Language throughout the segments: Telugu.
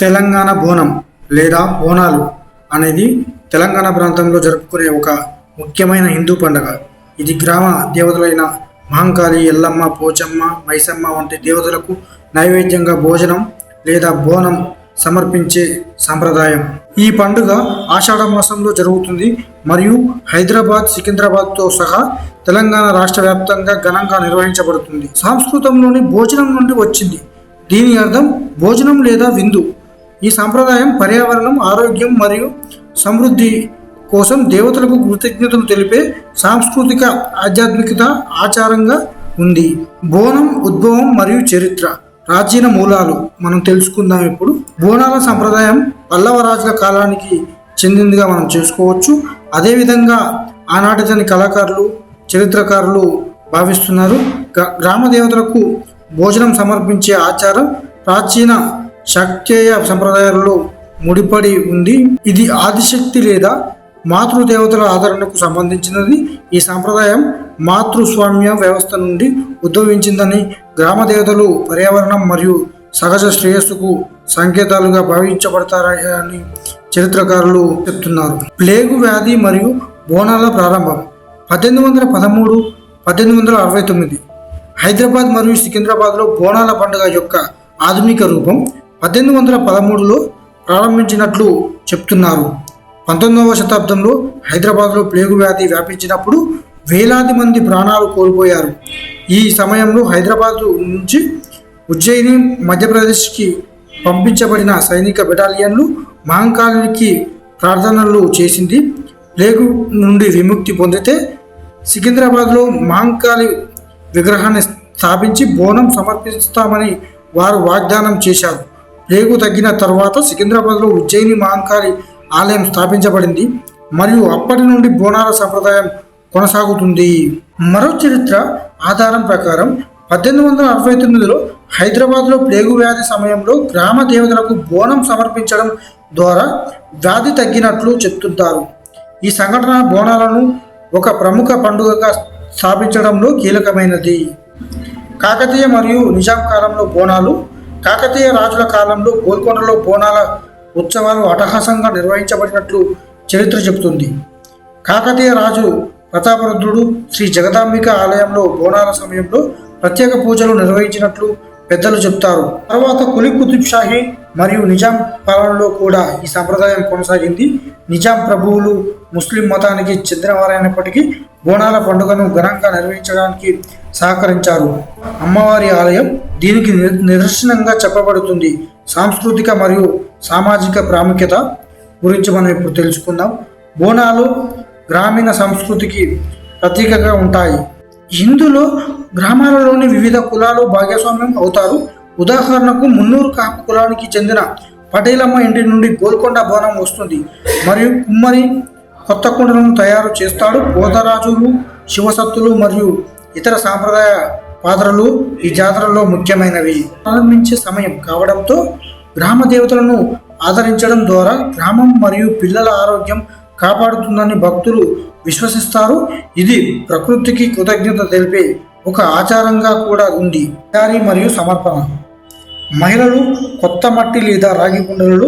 తెలంగాణ బోనం లేదా బోనాలు అనేది తెలంగాణ ప్రాంతంలో జరుపుకునే ఒక ముఖ్యమైన హిందూ పండుగ. ఇది గ్రామ దేవతలైన మహంకాళి, ఎల్లమ్మ, పోచమ్మ, మైసమ్మ వంటి దేవతలకు నైవేద్యంగా భోజనం లేదా బోనం సమర్పించే సంప్రదాయం. ఈ పండుగ ఆషాఢ మాసంలో జరుగుతుంది మరియు హైదరాబాద్, సికింద్రాబాద్తో సహా తెలంగాణ రాష్ట్ర వ్యాప్తంగా ఘనంగా నిర్వహించబడుతుంది. సంస్కృతంలోని భోజనం నుండి వచ్చింది. దీని అర్థం భోజనం లేదా విందు. ఈ సంప్రదాయం పర్యావరణం, ఆరోగ్యం మరియు సమృద్ధి కోసం దేవతలకు కృతజ్ఞతలు తెలిపే సాంస్కృతిక ఆధ్యాత్మికత ఆచారంగా ఉంది. బోనం ఉద్భవం మరియు చరిత్ర, ప్రాచీన మూలాలు మనం తెలుసుకుందాం. ఇప్పుడు బోనాల సంప్రదాయం పల్లవ రాజుల కాలానికి చెందిందిగా మనం చేసుకోవచ్చు. అదేవిధంగా ఆనాటి కళాకారులు, చరిత్రకారులు భావిస్తున్నారు. గ్రామ దేవతలకు భోజనం సమర్పించే ఆచారం ప్రాచీన శాక్తేయ సంప్రదాయాలలో ముడిపడి ఉంది. ఇది ఆదిశక్తి లేదా మాతృదేవతల ఆదరణకు సంబంధించినది. ఈ సంప్రదాయం మాతృస్వామ్య వ్యవస్థ నుండి ఉద్భవించిందని, గ్రామ దేవతలు పర్యావరణం మరియు సహజ శ్రేయస్సుకు సంకేతాలుగా భావించబడతారని చరిత్రకారులు చెప్తున్నారు. ప్లేగు వ్యాధి మరియు బోనాల ప్రారంభం 1813, 1869. హైదరాబాద్ మరియు సికింద్రాబాద్లో బోనాల పండుగ యొక్క ఆధునిక రూపం 1813లో ప్రారంభించినట్లు చెప్తున్నారు. 19వ శతాబ్దంలో హైదరాబాద్లో ప్లేగు వ్యాధి వ్యాపించినప్పుడు వేలాది మంది ప్రాణాలు కోల్పోయారు. ఈ సమయంలో హైదరాబాద్ నుంచి ఉజ్జయిని, మధ్యప్రదేశ్కి పంపించబడిన సైనిక బెటాలియన్లు మహంకాళికి ప్రార్థనలు చేసింది. ప్లేగు నుండి విముక్తి పొందితే సికింద్రాబాద్లో మహంకాళి విగ్రహాన్ని స్థాపించి బోనం సమర్పిస్తామని వారు వాగ్దానం చేశారు. ప్లేగు తగ్గిన తర్వాత సికింద్రాబాద్లో ఉజ్జయిని మహంకాళి ఆలయం స్థాపించబడింది మరియు అప్పటి నుండి బోనాల సంప్రదాయం కొనసాగుతుంది. మరో చరిత్ర ఆధారం ప్రకారం 1869లో హైదరాబాద్లో ప్లేగు వ్యాధి సమయంలో గ్రామ దేవతలకు బోనం సమర్పించడం ద్వారా వ్యాధి తగ్గినట్లు చెప్తుంటారు. ఈ సంఘటన బోనాలను ఒక ప్రముఖ పండుగగా స్థాపించడంలో కీలకమైనది. కాకతీయ మరియు నిజాం కాలంలో బోనాలు. కాకతీయ రాజుల కాలంలో గోల్కొండలో బోనాల ఉత్సవాలు అట్టహాసంగా నిర్వహించబడినట్లు చరిత్ర చెబుతుంది. కాకతీయ రాజు ప్రతాపరుద్రుడు శ్రీ జగదాంబిక ఆలయంలో బోనాల సమయంలో ప్రత్యేక పూజలు నిర్వహించినట్లు పెద్దలు చెప్తారు. తర్వాత కులీ కుతుబ్ షాహీ మరియు నిజాం పాలనలో కూడా ఈ సంప్రదాయం కొనసాగింది. నిజాం ప్రభువులు ముస్లిం మతానికి చెందినవారైనప్పటికీ బోనాల పండుగను ఘనంగా నిర్వహించడానికి సహకరించారు. అమ్మవారి ఆలయం దీనికి నిదర్శనంగా చెప్పబడుతుంది. సాంస్కృతిక మరియు సామాజిక ప్రాముఖ్యత గురించి మనం ఇప్పుడు తెలుసుకుందాం. బోనాలు గ్రామీణ సంస్కృతికి ప్రతీకగా ఉంటాయి. ఇందులో గ్రామాలలోని వివిధ కులాలు భాగస్వామ్యం అవుతారు. ఉదాహరణకు మున్నూరు కాపు కులానికి చెందిన పటేలమ్మ ఇంటి నుండి గోల్కొండ బోనం వస్తుంది మరియు కుమ్మరి కొత్త కుండలను తయారు చేస్తాడు. పోతరాజులు, శివసత్తులు మరియు ఇతర సాంప్రదాయ పాత్రలు ఈ జాతరలో ముఖ్యమైనవి. ప్రారంభించే సమయం కావడంతో గ్రామ దేవతలను ఆదరించడం ద్వారా గ్రామం మరియు పిల్లల ఆరోగ్యం కాపాడుతుందని భక్తులు విశ్వసిస్తారు. ఇది ప్రకృతికి కృతజ్ఞత తెలిపే ఒక ఆచారంగా కూడా ఉంది. తయారీ మరియు సమర్పణ. మహిళలు కొత్త మట్టి లేదా రాగి కుండలలో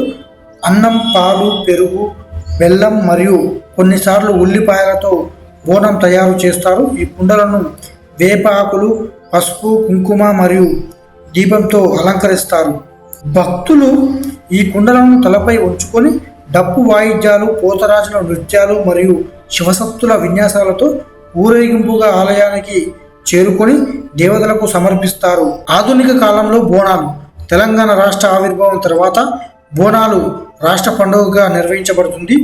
అన్నం, పాలు, పెరుగు, బెల్లం మరియు కొన్నిసార్లు ఉల్లిపాయలతో బోనం తయారు చేస్తారు. ఈ కుండలను వేప ఆకులు, పసుపు, కుంకుమ మరియు దీపంతో అలంకరిస్తారు. భక్తులు ఈ కుండలను తలపై ఉంచుకొని డప్పు వాయిద్యాలు, పోతరాజుల నృత్యాలు మరియు శివసత్తుల విన్యాసాలతో ఊరేగింపుగా ఆలయానికి చేరుకొని దేవతలకు సమర్పిస్తారు. ఆధునిక కాలంలో బోనాలు. తెలంగాణ రాష్ట్ర ఆవిర్భావం తర్వాత బోనాలు రాష్ట్ర పండుగగా నిర్వహించబడుతుంది.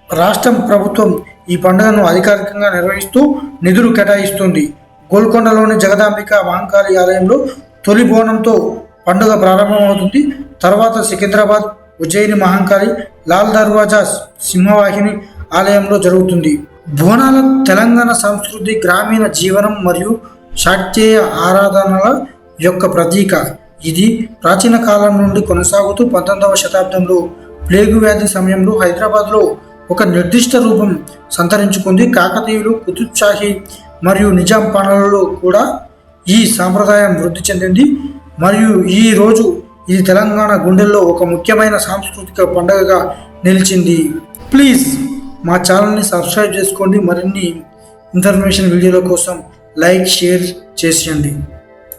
రాష్ట్ర ప్రభుత్వం ఈ పండుగను అధికారికంగా నిర్వహిస్తూ నిధులు కేటాయిస్తుంది. గోల్కొండలోని జగదాంబిక మహంకాళి ఆలయంలో తొలి బోనంతో పండుగ ప్రారంభమవుతుంది. తర్వాత సికింద్రాబాద్, ఉజ్జయిని మహంకాళి, లాల్ దర్వాజా సింహవాహిని ఆలయంలో జరుగుతుంది. బోనాల తెలంగాణ సంస్కృతి, గ్రామీణ జీవనం మరియు శాక్తేయ ఆరాధనల యొక్క ప్రతీక. ఇది ప్రాచీన కాలం నుండి కొనసాగుతూ 19వ శతాబ్దంలో ప్లేగు వ్యాధి సమయంలో హైదరాబాద్లో ఒక నిర్దిష్ట రూపం సంతరించుకుంది. కాకతీయులు, కుతుబ్ షాహీ మరియు నిజాం పాలనలో కూడా ఈ సాంప్రదాయం వృద్ధి చెందింది మరియు ఈ రోజు ఇది తెలంగాణ గుండెల్లో ఒక ముఖ్యమైన సాంస్కృతిక పండుగగా నిలిచింది. ప్లీజ్ మా ఛానల్ని సబ్స్క్రైబ్ చేసుకోండి. మరిన్ని ఇన్ఫర్మేషన్ వీడియోల కోసం లైక్ షేర్ చేసేయండి.